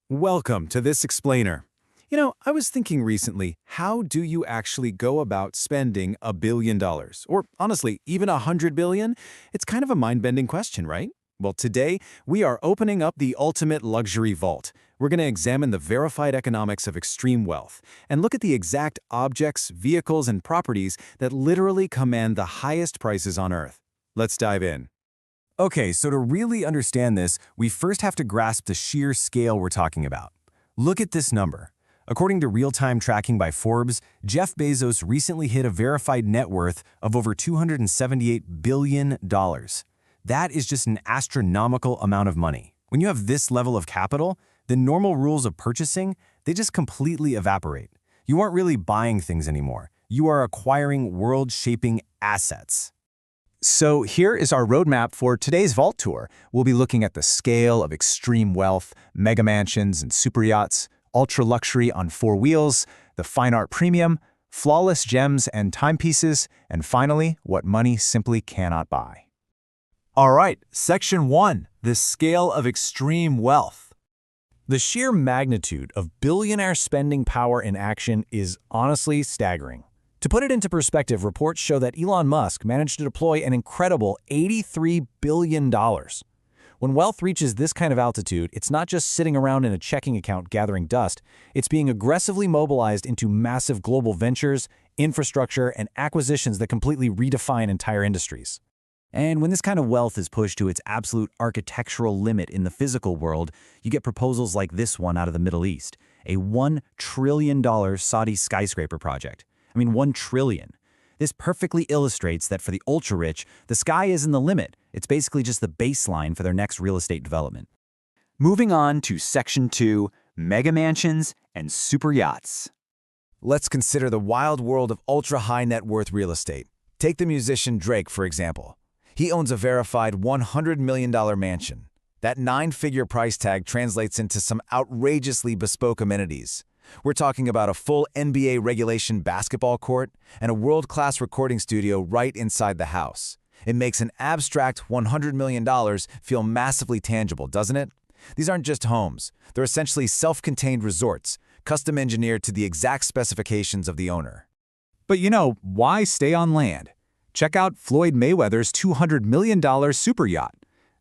Welcome to this explainer. I was thinking recently, how do you actually go about spending $1 billion? Or honestly, even 100 billion? It's kind of a mind-bending question, right? Well, today, we are opening up the ultimate luxury vault. We're going to examine the verified economics of extreme wealth and look at the exact objects, vehicles, and properties that literally command the highest prices on Earth. Let's dive in. Okay, so to really understand this, we first have to grasp the sheer scale we're talking about. Look at this number. According to real-time tracking by Forbes, Jeff Bezos recently hit a verified net worth of over $278 billion. That is just an astronomical amount of money. When you have this level of capital, the normal rules of purchasing, they just completely evaporate. You aren't really buying things anymore. You are acquiring world-shaping assets. So here is our roadmap for today's Vault Tour. We'll be looking at the scale of extreme wealth, mega mansions and super yachts, ultra-luxury on four wheels, the fine art premium, flawless gems and timepieces, and finally, what money simply cannot buy. All right, Section 1, the scale of extreme wealth. The sheer magnitude of billionaire spending power in action is honestly staggering. To put it into perspective, reports show that Elon Musk managed to deploy an incredible $83 billion. When wealth reaches this kind of altitude, it's not just sitting around in a checking account gathering dust, it's being aggressively mobilized into massive global ventures, infrastructure, and acquisitions that completely redefine entire industries. And when this kind of wealth is pushed to its absolute architectural limit in the physical world, you get proposals like this one out of the Middle East, a $1 trillion Saudi skyscraper project. I mean, 1 trillion. This perfectly illustrates that for the ultra-rich, the sky isn't the limit. It's basically just the baseline for their next real estate development. Moving on to Section 2, mega mansions and super yachts. Let's consider the wild world of ultra-high net worth real estate. Take the musician Drake, for example. He owns a verified $100 million mansion. That 9-figure price tag translates into some outrageously bespoke amenities. We're talking about a full NBA regulation basketball court and a world-class recording studio right inside the house. It makes an abstract $100 million feel massively tangible, doesn't it? These aren't just homes. They're essentially self-contained resorts, custom engineered to the exact specifications of the owner. But why stay on land? Check out Floyd Mayweather's $200 million super yacht.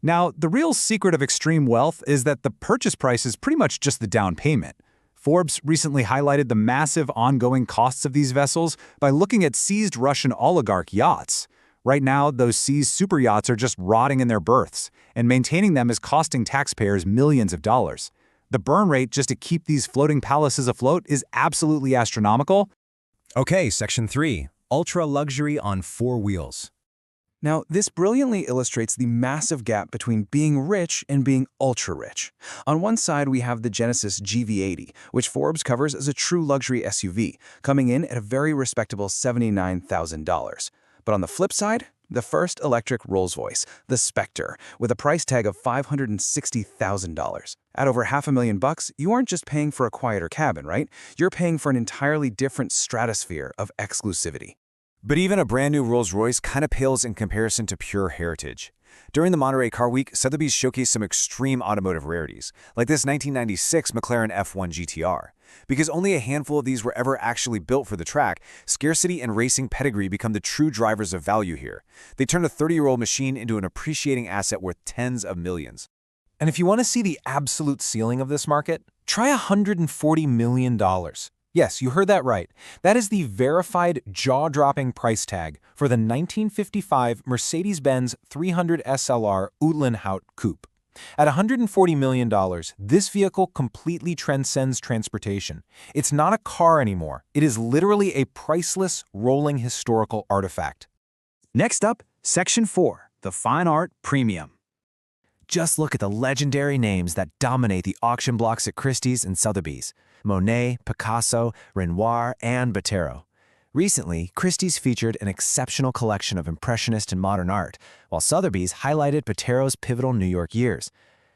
Now, the real secret of extreme wealth is that the purchase price is pretty much just the down payment. Forbes recently highlighted the massive ongoing costs of these vessels by looking at seized Russian oligarch yachts. Right now, those seized super yachts are just rotting in their berths, and maintaining them is costing taxpayers millions of dollars. The burn rate just to keep these floating palaces afloat is absolutely astronomical. Okay, Section 3, ultra-luxury on four wheels. Now, this brilliantly illustrates the massive gap between being rich and being ultra-rich. On one side, we have the Genesis GV80, which Forbes covers as a true luxury SUV, coming in at a very respectable $79,000. But on the flip side, the first electric Rolls-Royce, the Spectre, with a price tag of $560,000. At over $500,000, you aren't just paying for a quieter cabin, right? You're paying for an entirely different stratosphere of exclusivity. But even a brand new Rolls-Royce kind of pales in comparison to pure heritage. During the Monterey Car Week, Sotheby's showcased some extreme automotive rarities, like this 1996 McLaren F1 GTR. Because only a handful of these were ever actually built for the track, scarcity and racing pedigree become the true drivers of value here. They turn a 30-year-old machine into an appreciating asset worth tens of millions. And if you want to see the absolute ceiling of this market, try $140 million. Yes, you heard that right. That is the verified jaw-dropping price tag for the 1955 Mercedes-Benz 300 SLR Uitlandhout Coupe. At $140 million, this vehicle completely transcends transportation. It's not a car anymore. It is literally a priceless, rolling historical artifact. Next up, Section 4, the fine art premium. Just look at the legendary names that dominate the auction blocks at Christie's and Sotheby's. Monet, Picasso, Renoir, and Botero. Recently, Christie's featured an exceptional collection of Impressionist and modern art, while Sotheby's highlighted Botero's pivotal New York years.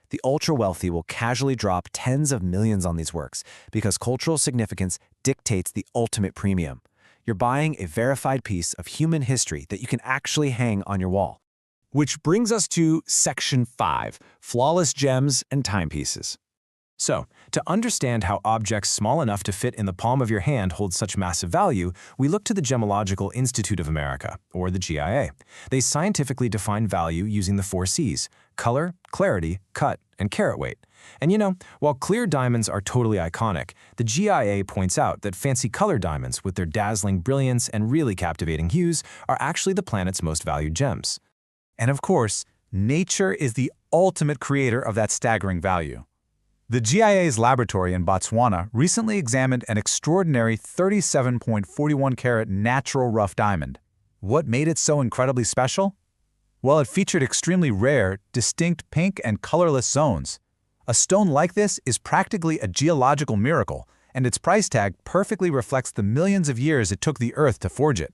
The ultra-wealthy will casually drop tens of millions on these works because cultural significance dictates the ultimate premium. You're buying a verified piece of human history that you can actually hang on your wall. Which brings us to Section 5, flawless gems and timepieces. So, to understand how objects small enough to fit in the palm of your hand hold such massive value, we look to the Gemological Institute of America, or the GIA. They scientifically define value using the 4 C's: color, clarity, cut, and carat weight. And while clear diamonds are totally iconic, the GIA points out that fancy color diamonds with their dazzling brilliance and really captivating hues are actually the planet's most valued gems. And of course, nature is the ultimate creator of that staggering value. The GIA's laboratory in Botswana recently examined an extraordinary 37.41 carat natural rough diamond. What made it so incredibly special? Well, it featured extremely rare, distinct pink and colorless zones. A stone like this is practically a geological miracle, and its price tag perfectly reflects the millions of years it took the Earth to forge it.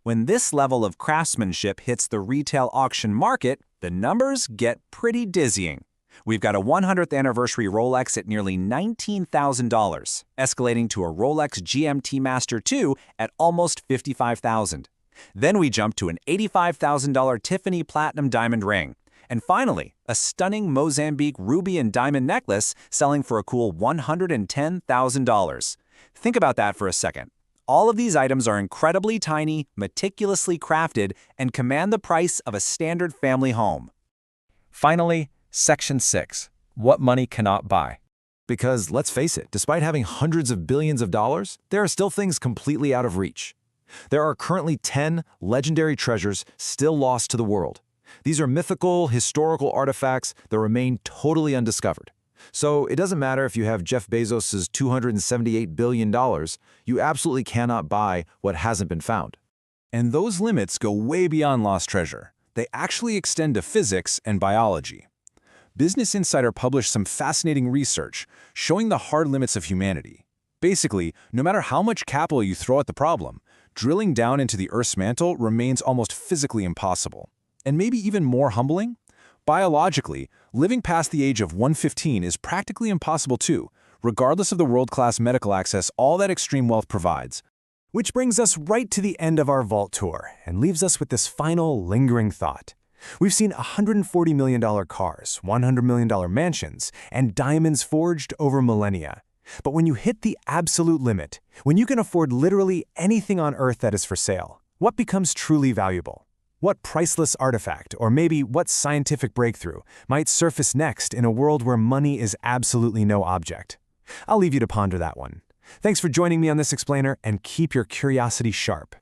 When this level of craftsmanship hits the retail auction market, the numbers get pretty dizzying. We've got a 100th anniversary Rolex at nearly $19,000, escalating to a Rolex GMT Master 2 at almost $55,000. Then we jump to an $85,000 Tiffany Platinum Diamond ring. And finally, a stunning Mozambique ruby and diamond necklace selling for a cool $110,000. Think about that for a second. All of these items are incredibly tiny, meticulously crafted, and command the price of a standard family home. Finally, Section 6. What money cannot buy. Because, let's face it, despite having hundreds of billions of dollars, there are still things completely out of reach. There are currently 10 legendary treasures still lost to the world. These are mythical, historical artifacts that remain totally undiscovered. So it doesn't matter if you have Jeff Bezos' $278 billion, you absolutely cannot buy what hasn't been found. And those limits go way beyond lost treasure. They actually extend to physics and biology. Business Insider published some fascinating research showing the hard limits of humanity. Basically, no matter how much capital you throw at the problem, drilling down into the Earth's mantle remains almost physically impossible. And maybe even more humbling? Biologically, living past the age of 115 is practically impossible too, regardless of the world-class medical access all that extreme wealth provides. Which brings us right to the end of our vault tour and leaves us with this final, lingering thought. We've seen $140 million cars, $100 million mansions, and diamonds forged over millennia. But when you hit the absolute limit, when you can afford literally anything on Earth that is for sale, what becomes truly valuable? What priceless artifact, or maybe what scientific breakthrough, might surface next in a world where money is absolutely no object? I'll leave you to ponder that one. Thanks for joining me on this explainer, and keep your curiosity sharp.